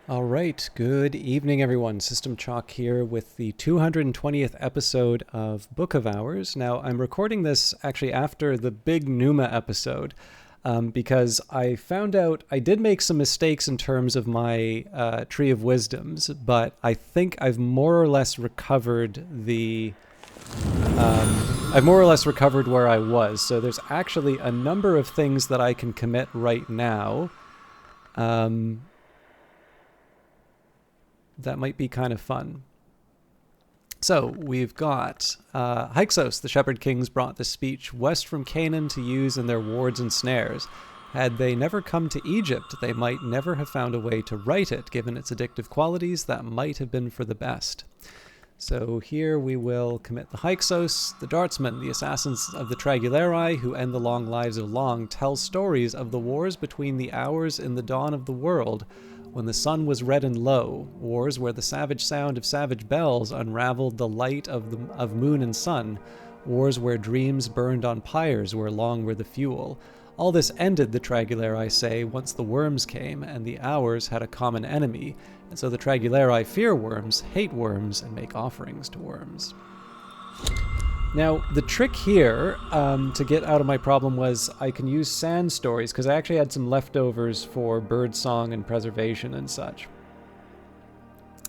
All right, good evening, everyone. System Chalk here with the 220th episode of Book of Hours. Now, I'm recording this actually after the big Numa episode because I found out I did make some mistakes in terms of my Tree of Wisdoms, but I think I've more or less recovered I've more or less recovered where I was. So there's actually a number of things that I can commit right now. That might be kind of fun. So we've got Hyksos, the shepherd kings brought the speech west from Canaan to use in their wards and snares. Had they never come to Egypt, they might never have found a way to write it, given its addictive qualities that might have been for the best. So here we will commit the Hyksos, the Dartsmen, the assassins of the Traguleri, who end the long lives of Long, tell stories of the wars between the hours in the dawn of the world, when the sun was red and low, wars where the savage sound of savage bells unraveled the light of moon and sun, wars where dreams burned on pyres where long were the fuel. All this ended, the Traguleri say, once the worms came, and the hours had a common enemy, and so the Traguleri fear worms, hate worms, and make offerings to worms. Now, the trick here to get out of my problem was I can use sand stories, because I actually had some leftovers for bird song and preservation and such.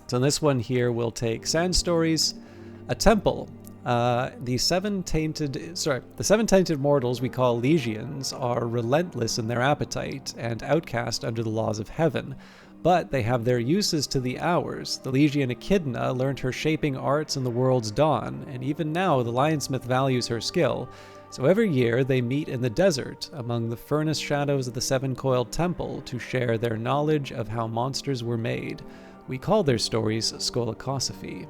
So in this one here, we'll take sand stories, a temple. The seven tainted mortals we call legions are relentless in their appetite and outcast under the laws of heaven. But they have their uses to the hours. The Legion Echidna learned her shaping arts in the world's dawn, and even now the lionsmith values her skill. So every year they meet in the desert, among the furnace shadows of the seven-coiled temple, to share their knowledge of how monsters were made. We call their stories skolakosophy.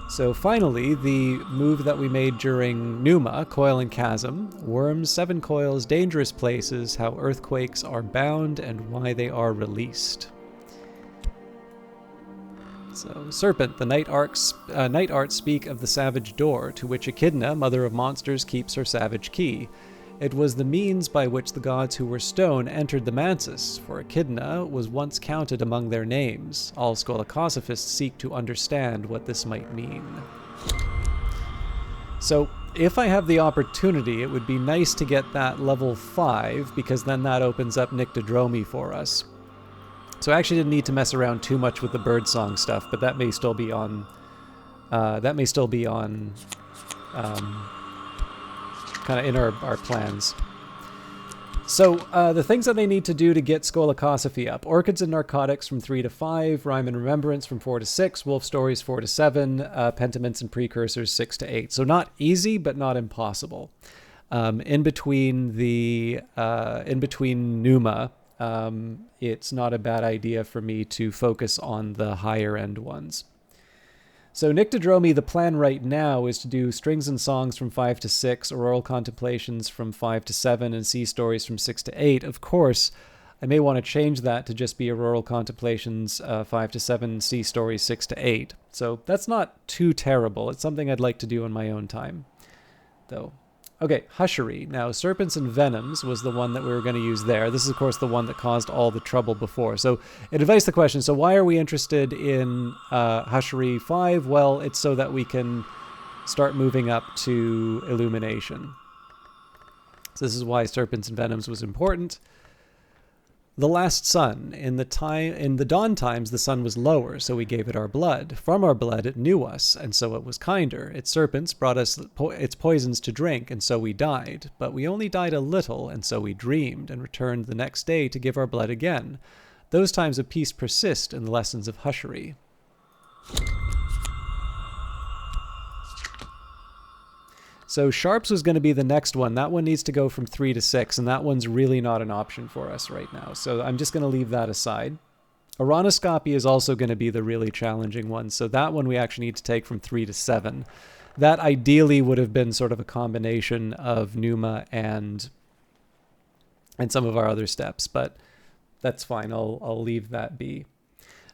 So finally, the move that we made during Numa, Coil and Chasm, worms, seven coils, dangerous places, how earthquakes are bound, and why they are released. So, Serpent, the night arts speak of the savage door, to which Echidna, mother of monsters, keeps her savage key. It was the means by which the gods who were stone entered the Mansis, for Echidna was once counted among their names. All skolakosophists seek to understand what this might mean. So, if I have the opportunity, it would be nice to get that level 5, because then that opens up Nyctodromi for us. So I actually didn't need to mess around too much with the birdsong stuff, but that may still be on... kind of in our plans. So the things that they need to do to get Skolakosophy up: Orchids and Narcotics from 3 to 5, Rhyme and Remembrance from 4 to 6, Wolf Stories 4 to 7, Pentiments and Precursors 6 to 8. So not easy, but not impossible. In between Numa, it's not a bad idea for me to focus on the higher end ones. So Nyctodromi, the plan right now is to do Strings and Songs from 5 to 6, Auroral Contemplations from 5 to 7, and Sea Stories from 6 to 8. Of course, I may want to change that to just be Auroral Contemplations 5 to 7, Sea Stories 6 to 8. So that's not too terrible. It's something I'd like to do in my own time, though. Okay, Hushery. Now, Serpents and Venoms was the one that we were going to use there. This is, of course, the one that caused all the trouble before. So it invites the question, so why are we interested in Hushery 5? Well, it's so that we can start moving up to Illumination. So this is why Serpents and Venoms was important. The last sun. In the dawn times, the sun was lower, so we gave it our blood. From our blood, it knew us, and so it was kinder. Its serpents brought us its poisons to drink, and so we died. But we only died a little, and so we dreamed, and returned the next day to give our blood again. Those times of peace persist in the lessons of Hushery. So Sharps was going to be the next one. That one needs to go from 3 to 6, and that one's really not an option for us right now. So I'm just going to leave that aside. Oronoscopy is also going to be the really challenging one. So that one we actually need to take from 3 to 7. That ideally would have been sort of a combination of Numa and some of our other steps, but that's fine. I'll leave that be.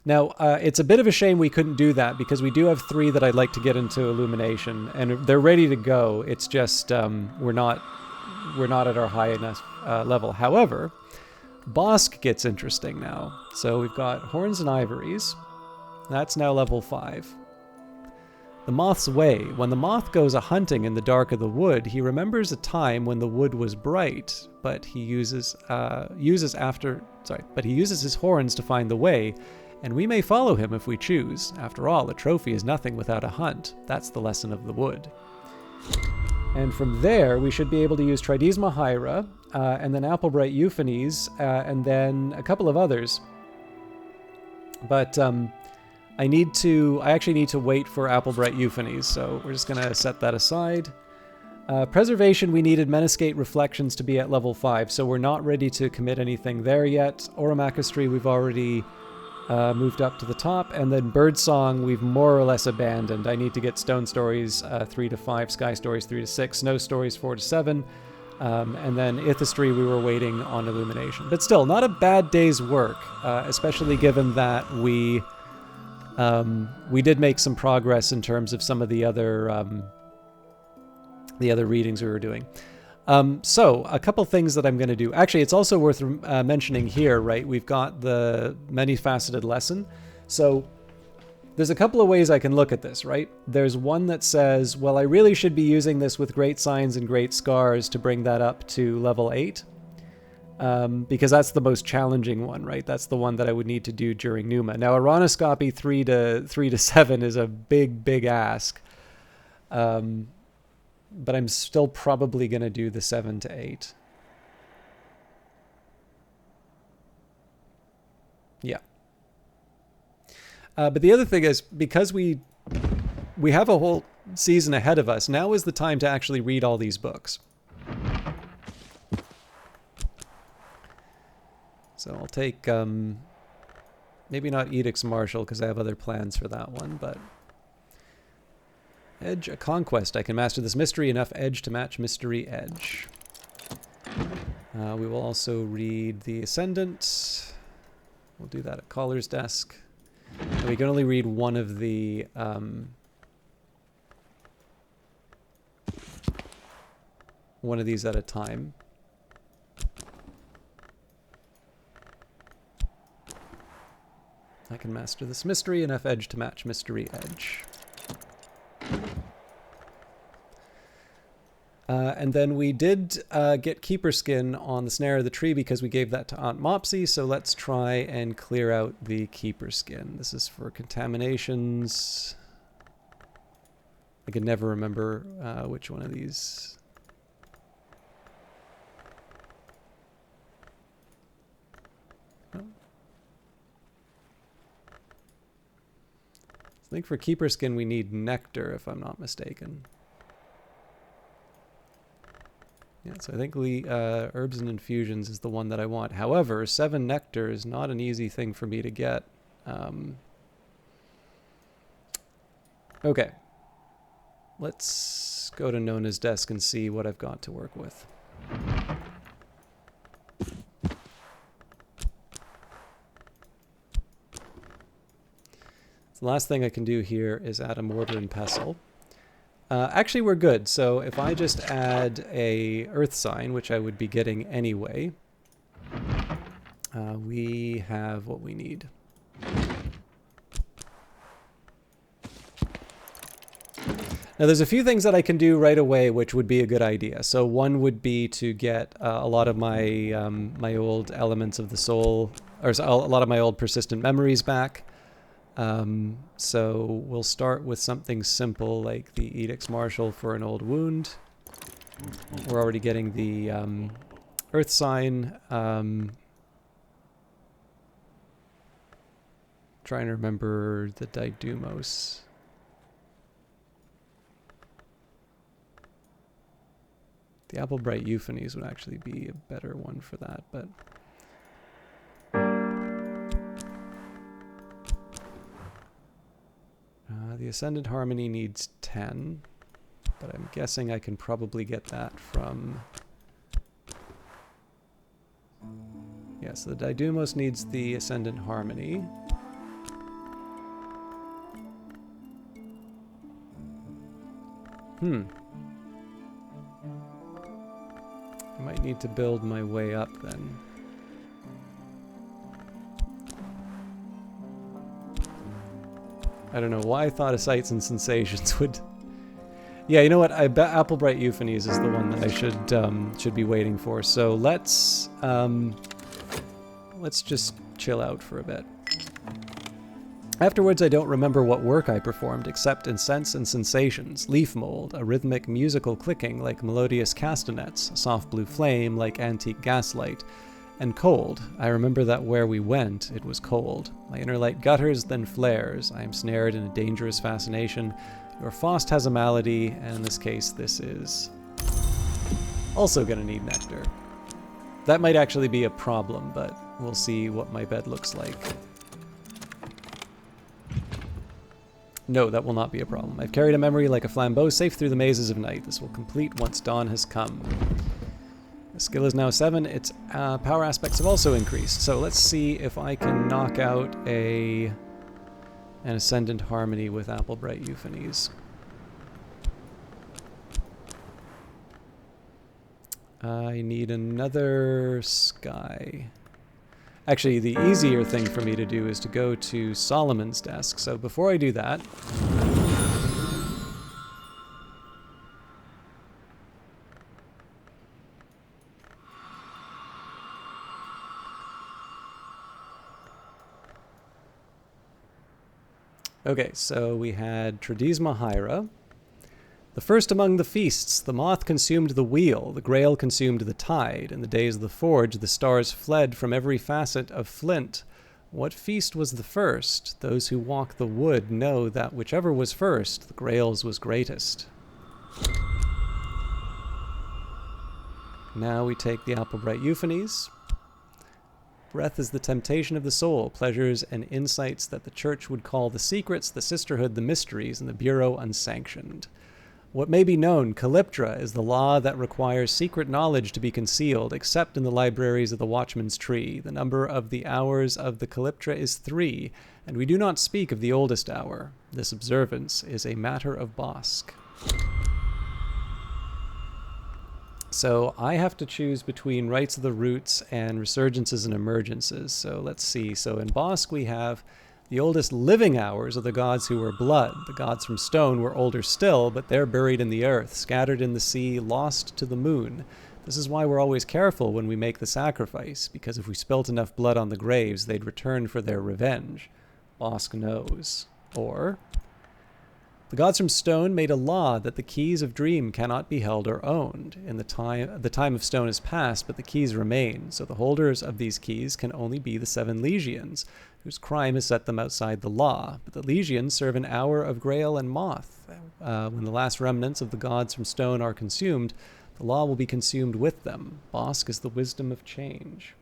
Now, it's a bit of a shame we couldn't do that, because we do have 3 that I'd like to get into Illumination, and they're ready to go. It's just we're not at our high enough level. However, Bosk gets interesting now. So we've got Horns and Ivories. That's now level 5. The Moth's Way. When the moth goes a-hunting in the dark of the wood, he remembers a time when the wood was bright, but he uses his horns to find the way, and we may follow him if we choose. After all, a trophy is nothing without a hunt. That's the lesson of the wood. And from there, we should be able to use Tridesma Hyra, and then Applebright Euphanies, and then a couple of others. But I actually need to wait for Applebright Euphanies, so we're just going to set that aside. Preservation, we needed Meniscate Reflections to be at level 5, so we're not ready to commit anything there yet. Oromachistry, we've already moved up to the top, and then Birdsong we've more or less abandoned. I need to get Stone Stories 3 to 5, Sky Stories 3 to 6, Snow Stories 4 to 7, and then Ithistry we were waiting on Illumination. But still, not a bad day's work, especially given that we did make some progress in terms of some of the other readings we were doing. So a couple things that I'm going to do. Actually, it's also worth mentioning here, right? We've got the many-faceted lesson. So there's a couple of ways I can look at this, right? There's one that says, well, I really should be using this with Great Signs and Great Scars to bring that up to level 8. Because that's the most challenging one, right? That's the one that I would need to do during Numa. Now, Aronoscopy 3 to 7 is a big ask. But I'm still probably going to do the 7 to 8. Yeah. But the other thing is, because we have a whole season ahead of us, now is the time to actually read all these books. So I'll take, maybe not Edicts Martial, because I have other plans for that one, but Edge, a Conquest. I can master this mystery, enough edge to match mystery edge. We will also read the Ascendant. We'll do that at Caller's Desk. And we can only read one of the these at a time. I can master this mystery, enough edge to match mystery edge. And then we did get Keeper Skin on the Snare of the Tree because we gave that to Aunt Mopsy, so let's try and clear out the Keeper Skin. This is for contaminations. I can never remember which one of these. Oh. I think for Keeper Skin we need Nectar, if I'm not mistaken. Yeah, so I think Herbs and Infusions is the one that I want. However, 7 Nectar is not an easy thing for me to get. Okay. Let's go to Nona's desk and see what I've got to work with. The last thing I can do here is add a Mortar and Pestle. Actually, we're good. So if I just add a Earth Sign, which I would be getting anyway, we have what we need. Now, there's a few things that I can do right away, which would be a good idea. So one would be to get a lot of my my old Elements of the Soul, or a lot of my old Persistent Memories back. So we'll start with something simple like the Edicts Martial for an old wound. We're already getting the Earth Sign. Trying to remember the Didymos. The Applebright Euphanies would actually be a better one for that, but the Ascendant Harmony needs 10, but I'm guessing I can probably get that from... Yeah, so the Didymos needs the Ascendant Harmony. I might need to build my way up then. I don't know why I thought of Sights and Sensations would... Yeah, you know what? I bet Applebright Euphonies is the one that I should be waiting for. So let's just chill out for a bit. Afterwards, I don't remember what work I performed, except in Sense and Sensations, leaf mold, a rhythmic musical clicking like melodious castanets, a soft blue flame like antique gaslight, and cold. I remember that where we went, it was cold. My inner light gutters, then flares. I am snared in a dangerous fascination. Your Faust has a malady, and in this case, this is also gonna need nectar. That might actually be a problem, but we'll see what my bed looks like. No, that will not be a problem. I've carried a memory like a flambeau safe through the mazes of night. This will complete once dawn has come. The skill is now 7. Its power aspects have also increased. So let's see if I can knock out an Ascendant Harmony with Applebright Euphonies. I need another sky. Actually, the easier thing for me to do is to go to Solomon's desk. So before I do that... Okay, so we had Tradisma Hyra. The first among the feasts, the moth consumed the wheel, the grail consumed the tide. In the days of the forge, the stars fled from every facet of flint. What feast was the first? Those who walk the wood know that whichever was first, the grail's was greatest. Now we take the Applebright Euphonies. Breath is the temptation of the soul, pleasures and insights that the church would call the secrets, the sisterhood, the mysteries, and the bureau unsanctioned. What may be known, Calyptra, is the law that requires secret knowledge to be concealed, except in the libraries of the Watchman's Tree. The number of the hours of the Calyptra is 3, and we do not speak of the oldest hour. This observance is a matter of Bossk. So I have to choose between Rites of the Roots and Resurgences and Emergences. So let's see. So in Bossk we have the oldest living hours of the gods who were blood. The gods from stone were older still, but they're buried in the earth, scattered in the sea, lost to the moon. This is why we're always careful when we make the sacrifice, because if we spilt enough blood on the graves, they'd return for their revenge. Bossk knows. Or... the gods from stone made a law that the keys of dream cannot be held or owned. In the time of stone is past, but the keys remain. So the holders of these keys can only be the 7 legions, whose crime has set them outside the law. But the legions serve an hour of grail and moth. When the last remnants of the gods from stone are consumed, the law will be consumed with them. Bossk is the wisdom of change.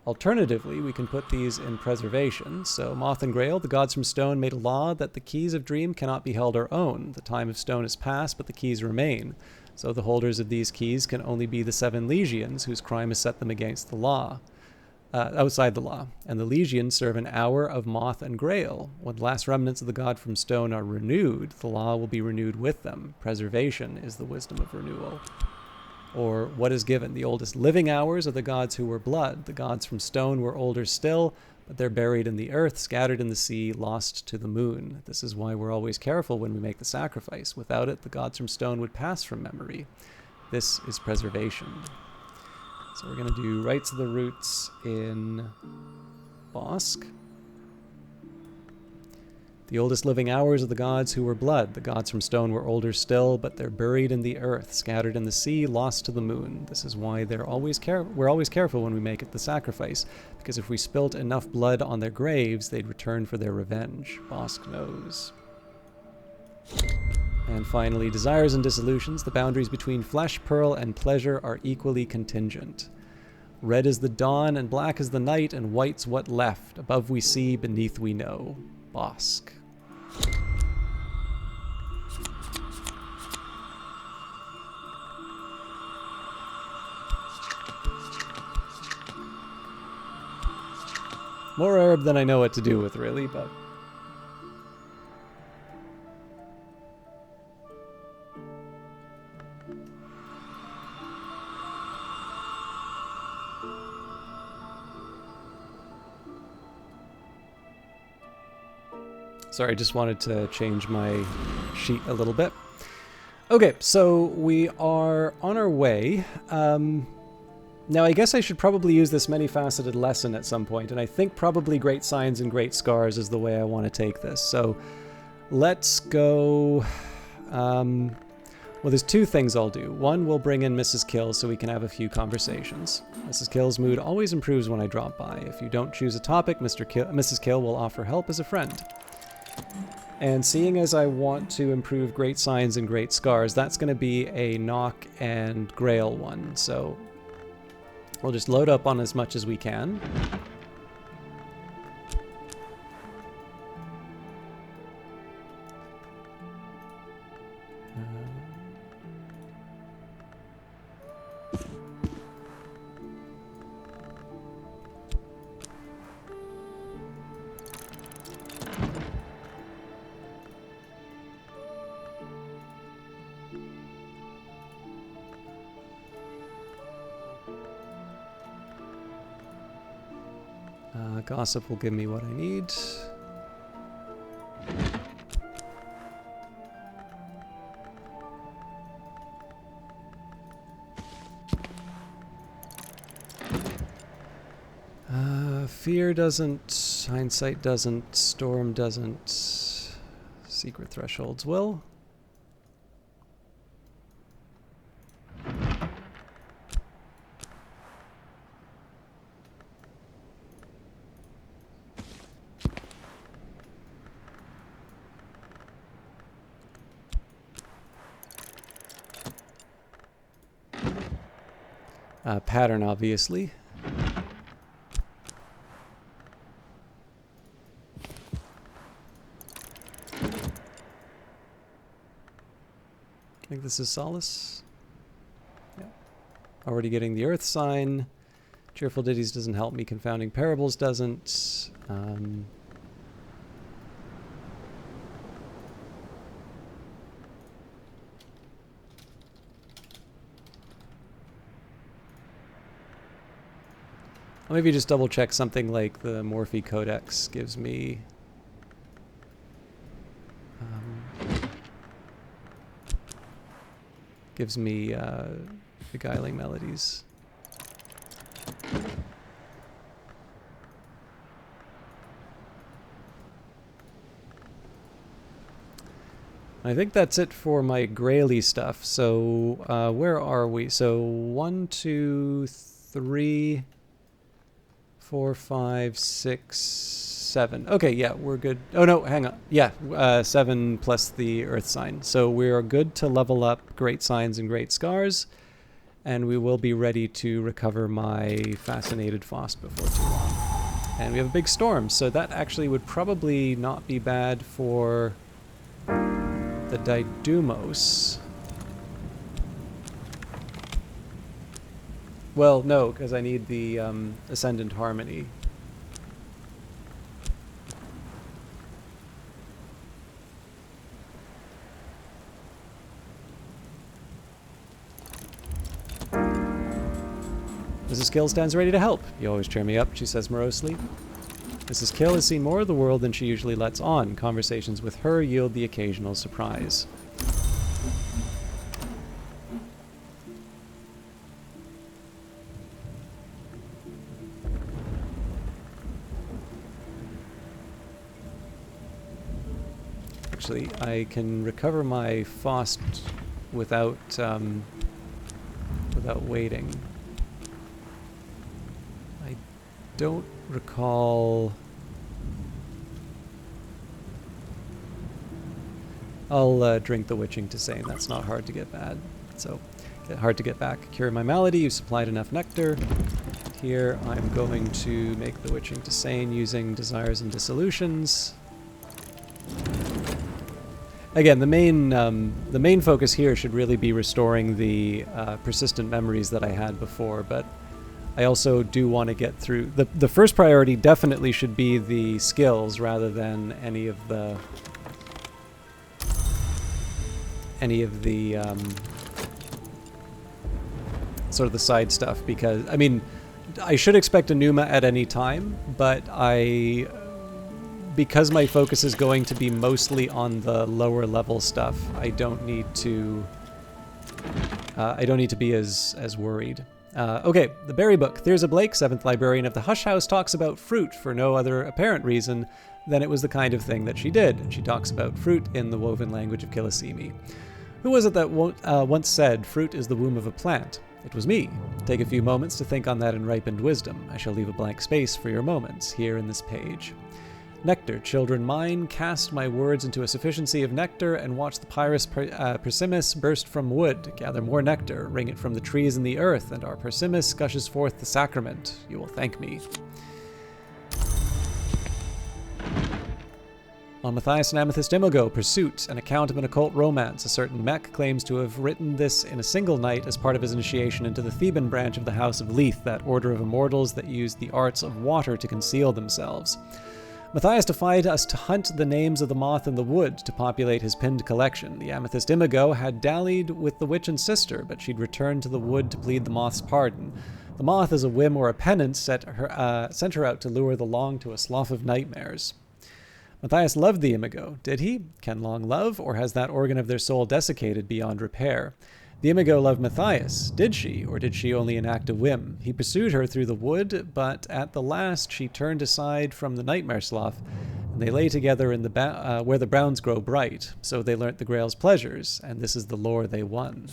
Alternatively, we can put these in preservation. So Moth and Grail, the gods from stone, made a law that the keys of dream cannot be held or owned. The time of stone is past, but the keys remain. So the holders of these keys can only be the 7 legions, whose crime has set them against the law, outside the law. And the legions serve an hour of Moth and Grail. When the last remnants of the god from stone are renewed, the law will be renewed with them. Preservation is the wisdom of renewal. Or what is given? The oldest living hours of the gods who were blood. The gods from stone were older still, but they're buried in the earth, scattered in the sea, lost to the moon. This is why we're always careful when we make the sacrifice. Without it, the gods from stone would pass from memory. This is preservation. So we're going to do Rites of the Roots in Bossk. The oldest living hours of the gods who were blood. The gods from stone were older still, but they're buried in the earth, scattered in the sea, lost to the moon. This is why we're always careful when we make it the sacrifice, because if we spilt enough blood on their graves, they'd return for their revenge. Bossk knows. And finally, desires and dissolutions. The boundaries between flesh, pearl, and pleasure are equally contingent. Red is the dawn, and black is the night, and white's what left. Above we see, beneath we know. Bossk. More herb than I know what to do with, really, but... Sorry, I just wanted to change my sheet a little bit. Okay, so we are on our way. Now, I guess I should probably use this many-faceted lesson at some point, and I think probably Great Signs and Great Scars is the way I want to take this. So let's go... well, there's two things I'll do. One, we'll bring in Mrs. Kill so we can have a few conversations. Mrs. Kill's mood always improves when I drop by. If you don't choose a topic, Mrs. Kill will offer help as a friend. And seeing as I want to improve Great Signs and Great Scars, that's going to be a Knock and Grail one. So we'll just load up on as much as we can. Gossip will give me what I need. Fear doesn't, Hindsight doesn't, Storm doesn't, Secret Thresholds will. Pattern, obviously. I think this is Solace. Yeah. Already getting the Earth sign. Cheerful Ditties doesn't help me. Confounding Parables doesn't. I'll maybe just double check something like the Morphe Codex gives me. Beguiling Melodies. I think that's it for my Graily stuff. So where are we? So 1, 2, 3, 4, 5, 6, 7. Okay, yeah, we're good. Oh no, hang on. Yeah, 7 plus the Earth sign. So we are good to level up Great Signs and Great Scars, and we will be ready to recover my Fascinated Faust before too long. And we have a big storm, so that actually would probably not be bad for the Didymos. Well, no, because I need the Ascendant Harmony. Mrs. Kill stands ready to help. You always cheer me up, she says morosely. Mrs. Kill has seen more of the world than she usually lets on. Conversations with her yield the occasional surprise. Actually, I can recover my Faust without waiting. I don't recall. I'll drink the Witching to Sane. That's not hard to get bad. So, hard to get back. Cure my malady. You've supplied enough nectar. Here, I'm going to make the Witching to Sane using Desires and Dissolutions. Again, the main focus here should really be restoring the persistent memories that I had before, but I also do want to get through... The first priority definitely should be the skills rather than any of the sort of the side stuff, because, I mean, I should expect a Numa at any time, but I because my focus is going to be mostly on the lower level stuff, I don't need to be as worried. Okay, the Berry Book. Thyrza Blake, 7th librarian of the Hush House, talks about fruit for no other apparent reason than it was the kind of thing that she did. And she talks about fruit in the woven language of Kilisimi. Who was it that once said, "Fruit is the womb of a plant"? It was me. Take a few moments to think on that in ripened wisdom. I shall leave a blank space for your moments here in this page. Nectar, children mine, cast my words into a sufficiency of nectar, and watch the Pyrus persimmon burst from wood. Gather more nectar, wring it from the trees and the earth, and our persimmon gushes forth the sacrament. You will thank me. On Matthias and Amethyst Imago, Pursuit, an account of an occult romance. A certain mech claims to have written this in a single night as part of his initiation into the Theban branch of the House of Leith, that order of immortals that used the arts of water to conceal themselves. Matthias defied us to hunt the names of the moth in the wood to populate his pinned collection. The Amethyst Imago had dallied with the witch and sister, but she'd returned to the wood to plead the moth's pardon. The moth, as a whim or a penance, sent her out to lure the long to a slough of nightmares. Matthias loved the Imago. Did he? Can Long love, or has that organ of their soul desiccated beyond repair? The Imago loved Matthias. Did she, or did she only enact a whim? He pursued her through the wood, but at the last she turned aside from the nightmare slough, and they lay together in the where the browns grow bright. So they learnt the Grail's pleasures, and this is the lore they won.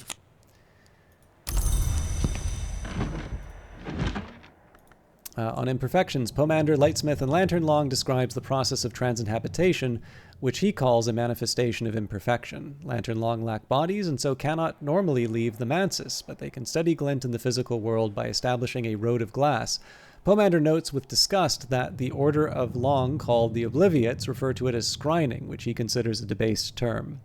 On Imperfections, Pomander, Lightsmith, and Lantern Long describes the process of transinhabitation, which he calls a manifestation of imperfection. Lantern Long lack bodies, and so cannot normally leave the Mansis, but they can study glint in the physical world by establishing a road of glass. Pomander notes with disgust that the Order of Long, called the Obliviates, refer to it as scrying, which he considers a debased term.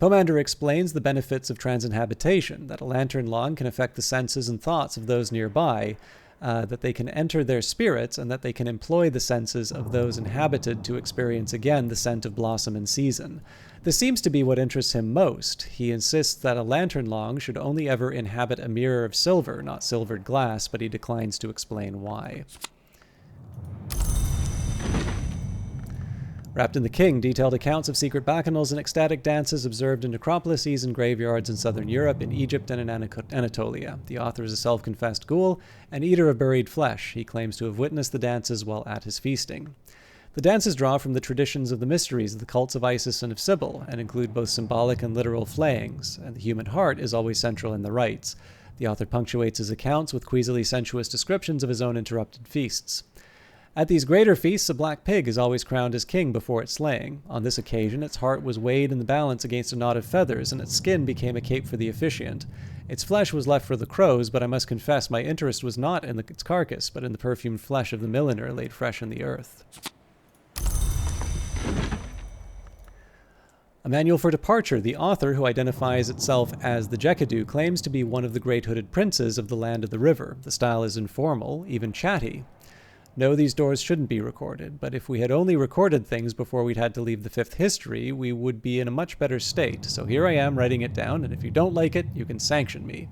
Pomander explains the benefits of transinhabitation, that a Lantern Long can affect the senses and thoughts of those nearby, that they can enter their spirits, and that they can employ the senses of those inhabited to experience again the scent of blossom and season. This seems to be what interests him most. He insists that a Lantern Long should only ever inhabit a mirror of silver, not silvered glass, but he declines to explain why. Wrapped in the King, detailed accounts of secret bacchanals and ecstatic dances observed in necropolises and graveyards in southern Europe, in Egypt, and in Anatolia. The author is a self-confessed ghoul, an eater of buried flesh. He claims to have witnessed the dances while at his feasting. The dances draw from the traditions of the mysteries of the cults of Isis and of Sybil, and include both symbolic and literal flayings, and the human heart is always central in the rites. The author punctuates his accounts with queasily sensuous descriptions of his own interrupted feasts. At these greater feasts, a black pig is always crowned as king before its slaying. On this occasion, its heart was weighed in the balance against a knot of feathers, and its skin became a cape for the officiant. Its flesh was left for the crows, but I must confess my interest was not in its carcass, but in the perfumed flesh of the milliner laid fresh in the earth. A Manual for Departure. The author, who identifies itself as the Jekadu, claims to be one of the great hooded princes of the land of the river. The style is informal, even chatty. No, these doors shouldn't be recorded, but if we had only recorded things before we'd had to leave the fifth history, we would be in a much better state. So here I am writing it down, and if you don't like it, you can sanction me.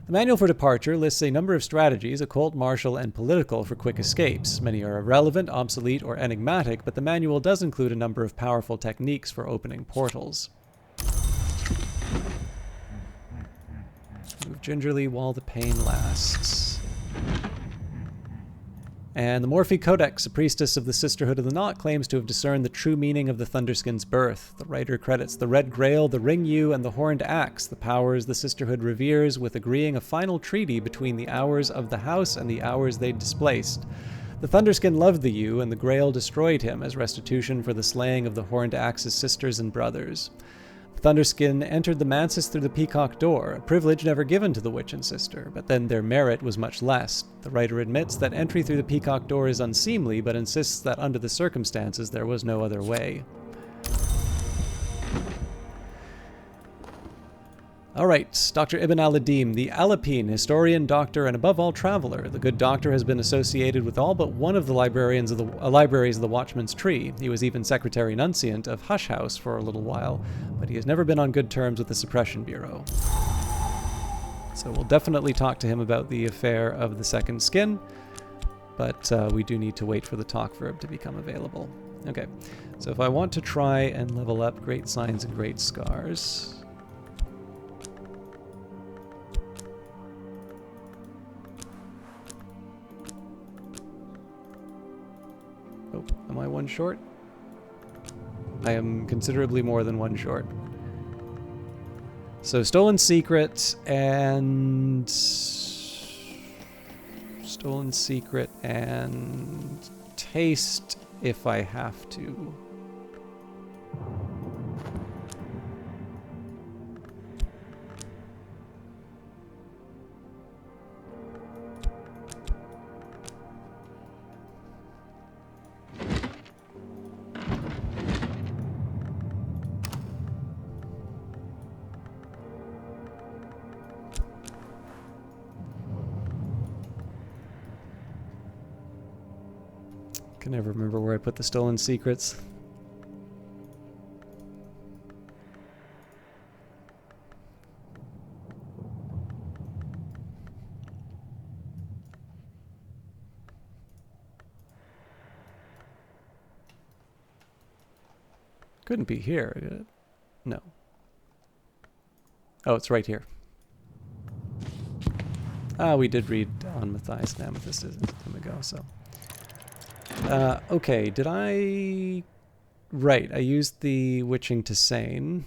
The Manual for Departure lists a number of strategies, occult, martial, and political, for quick escapes. Many are irrelevant, obsolete, or enigmatic, but the manual does include a number of powerful techniques for opening portals. Move gingerly while the pain lasts. And the Morphe Codex, a priestess of the Sisterhood of the Knot, claims to have discerned the true meaning of the Thunderskin's birth. The writer credits the Red Grail, the Ring Yew, and the Horned Axe, the powers the Sisterhood reveres, with agreeing a final treaty between the hours of the house and the hours they displaced. The Thunderskin loved the Yew, and the Grail destroyed him as restitution for the slaying of the Horned Axe's sisters and brothers. Thunderskin entered the Mansis through the Peacock Door, a privilege never given to the witch and sister, but then their merit was much less. The writer admits that entry through the Peacock Door is unseemly, but insists that under the circumstances there was no other way. Alright, Dr. Ibn al-Adim, the Alapine, historian, doctor, and above all traveler. The good doctor has been associated with all but one of the libraries of the Watchman's Tree. He was even secretary nunciant of Hush House for a little while, but he has never been on good terms with the Suppression Bureau. So we'll definitely talk to him about the affair of the second skin, but we do need to wait for the talk verb to become available. Okay, so if I want to try and level up Great Signs and Great Scars... Oh, am I one short? I am considerably more than one short. So Stolen Secret and... Stolen Secret and Taste if I have to. Can never remember where I put the Stolen Secrets. Couldn't be here, did it? No. Oh, it's right here. Ah, we did read on Matthias and Amethyst a time ago, so... okay, did I... Right, I used the Witching to Sane.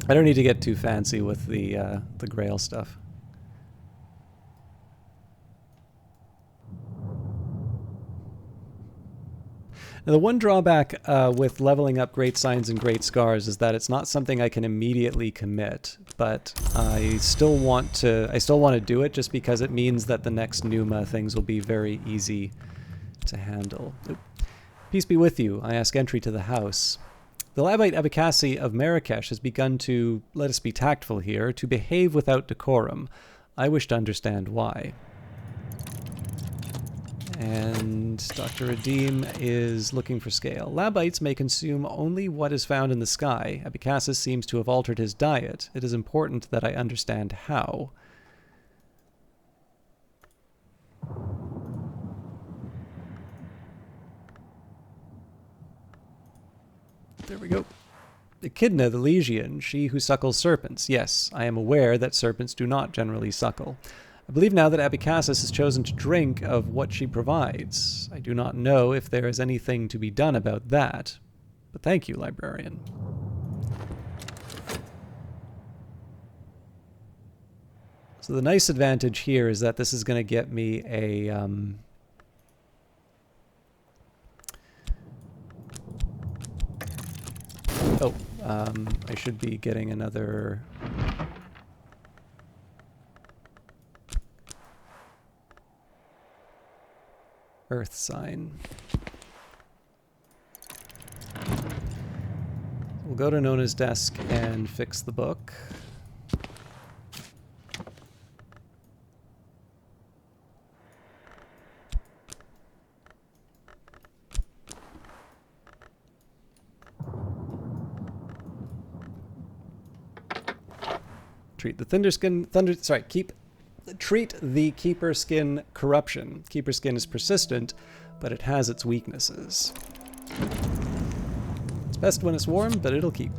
I don't need to get too fancy with the Grail stuff. Now, the one drawback with leveling up Great Signs and Great Scars is that it's not something I can immediately commit, but I still want to do it just because it means that the next Numa things will be very easy to handle. Oop. Peace be with you. I ask entry to the house. The Labite Abikasi of Marrakesh has begun to, let us be tactful here, to behave without decorum. I wish to understand why. And Dr. Redeem is looking for scale. Labites may consume only what is found in the sky. Abikasis seems to have altered his diet. It is important that I understand how. There we go. Echidna the Legion, she who suckles serpents. Yes, I am aware that serpents do not generally suckle. I believe now that Abikasis has chosen to drink of what she provides. I do not know if there is anything to be done about that. But thank you, librarian. So the nice advantage here is that this is going to get me a... I should be getting another... Earth sign. We'll go to Nona's desk and fix the book. Treat the treat the Keeper Skin corruption. Keeper Skin is persistent, but it has its weaknesses. It's best when it's warm, but it'll keep.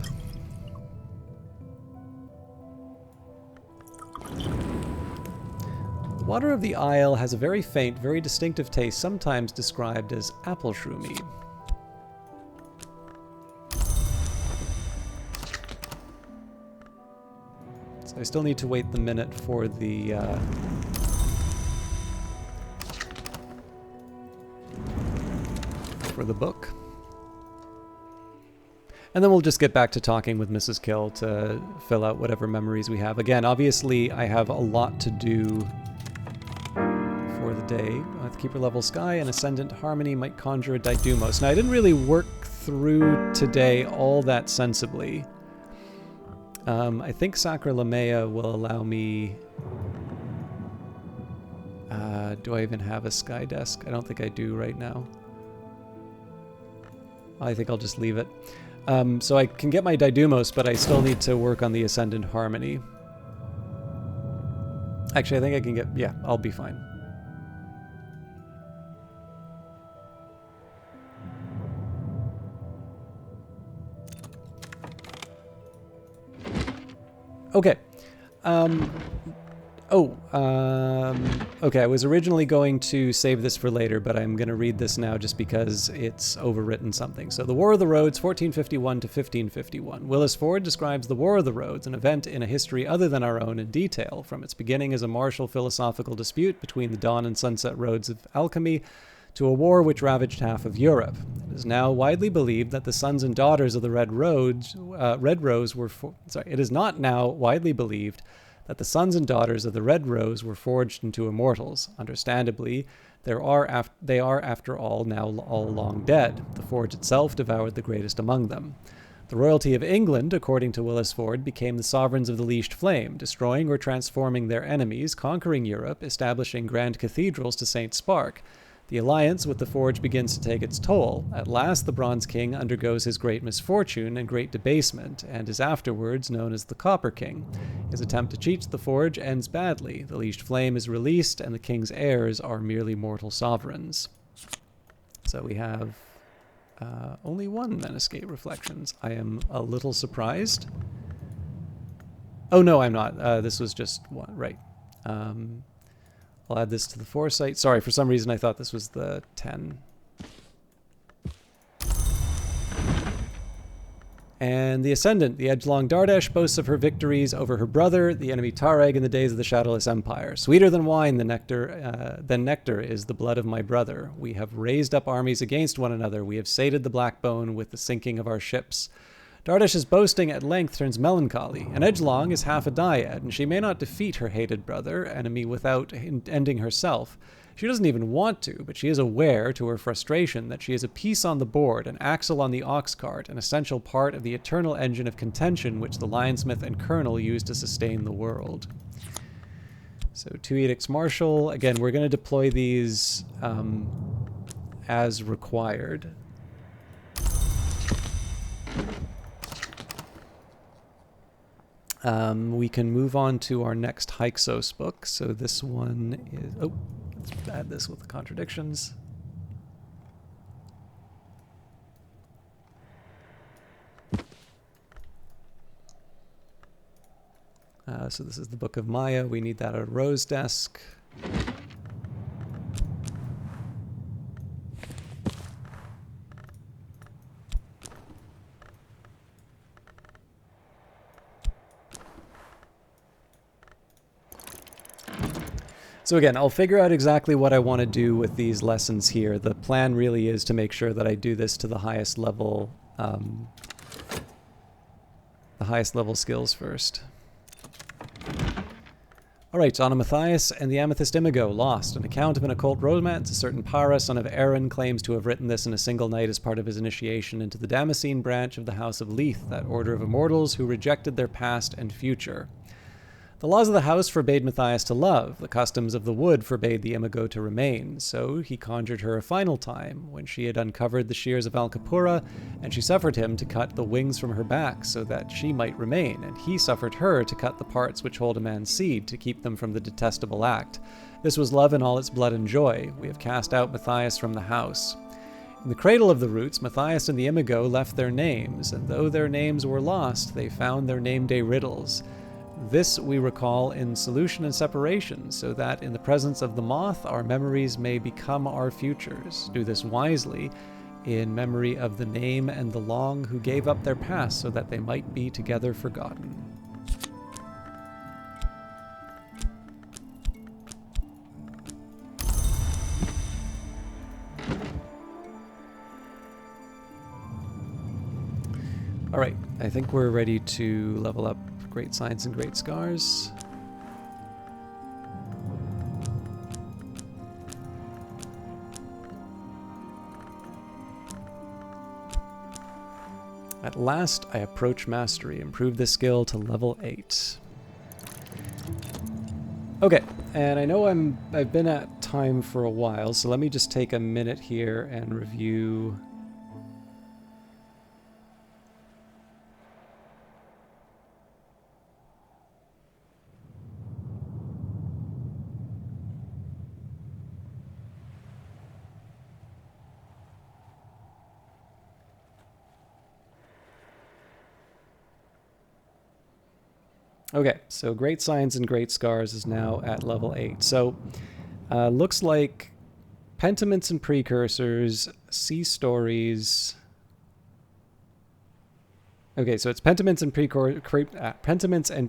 The water of the Isle has a very faint, very distinctive taste, sometimes described as apple shroomy. I still need to wait the minute for the book. And then we'll just get back to talking with Mrs. Kill to fill out whatever memories we have. Again, obviously I have a lot to do for the day. With Keeper Level Sky and Ascendant Harmony might conjure a Didumos. Now I didn't really work through today all that sensibly. I think Sacra Lamea will allow me Do I even have a sky desk? I don't think I do right now. I think I'll just leave it. So I can get my Didymos, but I still need to work on the Ascendant Harmony. Actually, I think I can get... Yeah, I'll be fine. Okay. Okay, I was originally going to save this for later, but I'm going to read this now just because it's overwritten something. So, the War of the Roads, 1451 to 1551. Willis Ford describes the War of the Roads, an event in a history other than our own, in detail, from its beginning as a martial philosophical dispute between the dawn and sunset roads of alchemy to a war which ravaged half of Europe. It is now widely believed that the sons and daughters of the It is not now widely believed that the sons and daughters of the Red Rose were forged into immortals. Understandably, they are after all now all long dead. The forge itself devoured the greatest among them. The royalty of England, according to Willis Ford, became the sovereigns of the Leashed Flame, destroying or transforming their enemies, conquering Europe, establishing grand cathedrals to St. Spark. The alliance with the Forge begins to take its toll. At last, the Bronze King undergoes his great misfortune and great debasement, and is afterwards known as the Copper King. His attempt to cheat the Forge ends badly. The Leashed Flame is released, and the King's heirs are merely mortal sovereigns. So we have only one Menescape Reflections. I am a little surprised. Oh, no, I'm not. This was just one, right. I'll add this to the Foresight. Sorry, for some reason I thought this was the 10. And the Ascendant, the Edgelong Dardesh, boasts of her victories over her brother, the enemy Tareg, in the days of the Shadowless Empire. Sweeter than wine, than nectar is the blood of my brother. We have raised up armies against one another. We have sated the Blackbone with the sinking of our ships. Dardesh's boasting at length turns melancholy, and Edgelong is half a dyad, and she may not defeat her hated brother, enemy, without ending herself. She doesn't even want to, but she is aware, to her frustration, that she is a piece on the board, an axle on the ox cart, an essential part of the eternal engine of contention which the Lionsmith and Colonel use to sustain the world. So 2 Edicts Martial. Again, we're going to deploy these as required. We can move on to our next Hyksos book. So this one is... Oh, let's add this with the contradictions. So this is the Book of Maya. We need that at Rose desk. So again, I'll figure out exactly what I want to do with these lessons here. The plan really is to make sure that I do this to the highest level skills first. All right, Anna Matthias and the Amethyst Imago, Lost. An account of an occult romance. A certain Para, son of Aaron, claims to have written this in a single night as part of his initiation into the Damascene branch of the House of Leith, that order of immortals who rejected their past and future. The laws of the house forbade Matthias to love. The customs of the wood forbade the Imago to remain. So he conjured her a final time, when she had uncovered the shears of Alcapura, and she suffered him to cut the wings from her back, so that she might remain, and he suffered her to cut the parts which hold a man's seed, to keep them from the detestable act. This was love in all its blood and joy. We have cast out Matthias from the house. In the cradle of the roots, Matthias and the Imago left their names, and though their names were lost, they found their name-day riddles. This we recall in solution and separation, so that in the presence of the moth our memories may become our futures. Do this wisely, in memory of the name and the long who gave up their past so that they might be together forgotten. All right, I think we're ready to level up Great Signs and Great Scars. At last, I approach mastery. Improve this skill to level 8. Okay, and I know I've been at time for a while, so let me just take a minute here and review. Okay, so Great Signs and Great Scars is now at level 8. So looks like Pentiments and Precursors, Sea Stories. Okay, so it's Pentiments and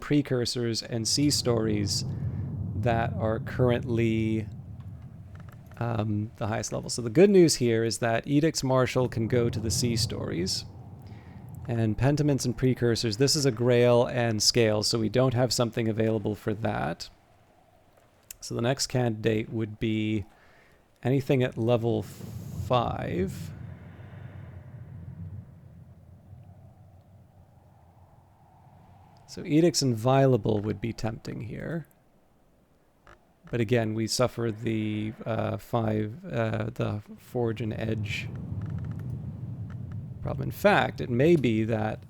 Precursors and Sea Stories that are currently the highest level. So the good news here is that Edict's Marshal can go to the Sea Stories. And Pentiments and Precursors, this is a Grail and Scale, so we don't have something available for that. So the next candidate would be anything at level 5. So Edict's Inviolable would be tempting here. But again, we suffer the the Forge and Edge problem. In fact, it may be that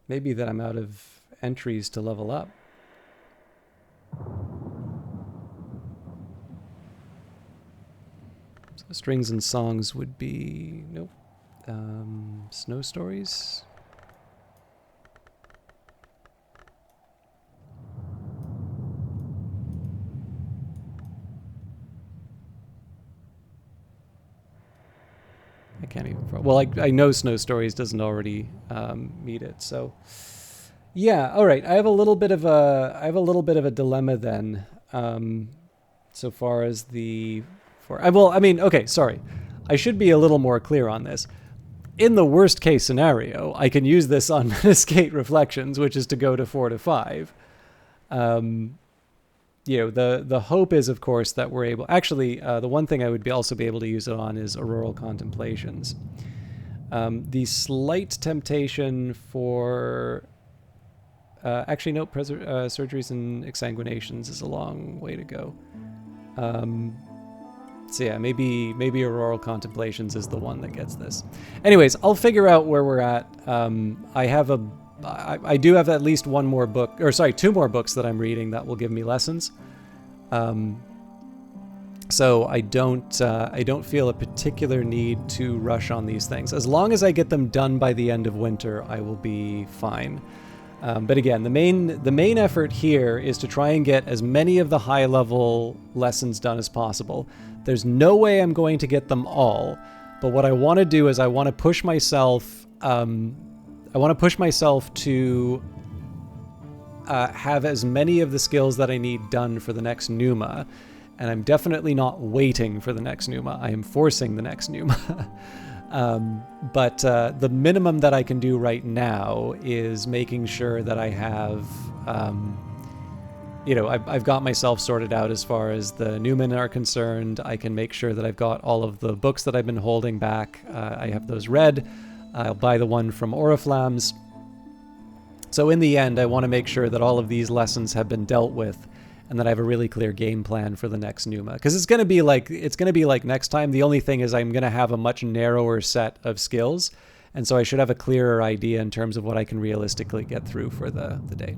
maybe that I'm out of entries to level up. So Strings and Songs would be nope. Snow Stories. I can't even. Well, I know Snow Stories doesn't already meet it, so yeah. All right, I have a little bit of a dilemma then, so far as the okay, sorry, I should be a little more clear on this. In the worst case scenario, I can use this on Metascate Reflections, which is to go to 4 to 5. The hope is, of course, that we're able... Actually, the one thing I would also be able to use it on is Auroral Contemplations. The slight temptation for... actually, no, Surgeries and Exsanguinations is a long way to go. So yeah, maybe Auroral Contemplations is the one that gets this. Anyways, I'll figure out where we're at. I do have at least two more books that I'm reading that will give me lessons. So I don't feel a particular need to rush on these things. As long as I get them done by the end of winter, I will be fine. But again, the main effort here is to try and get as many of the high level lessons done as possible. There's no way I'm going to get them all, but what I want to do is I want to push myself. I want to push myself to have as many of the skills that I need done for the next Numa, and I'm definitely not waiting for the next Numa. I am forcing the next Numa. But the minimum that I can do right now is making sure that I have, I've got myself sorted out as far as the Numen are concerned. I can make sure that I've got all of the books that I've been holding back. I have those read. I'll buy the one from Oriflamme's. So in the end, I want to make sure that all of these lessons have been dealt with and that I have a really clear game plan for the next Numa. Because it's going to be like next time. The only thing is I'm going to have a much narrower set of skills. And so I should have a clearer idea in terms of what I can realistically get through for the day.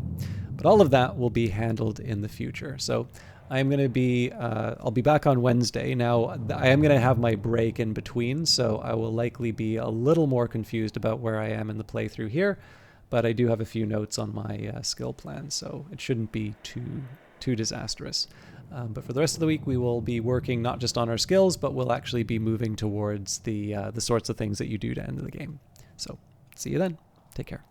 But all of that will be handled in the future. So I'm going to be, I'll be back on Wednesday. Now, I am going to have my break in between, so I will likely be a little more confused about where I am in the playthrough here. But I do have a few notes on my skill plan, so it shouldn't be too disastrous. But for the rest of the week, we will be working not just on our skills, but we'll actually be moving towards the sorts of things that you do to end the game. So, see you then. Take care.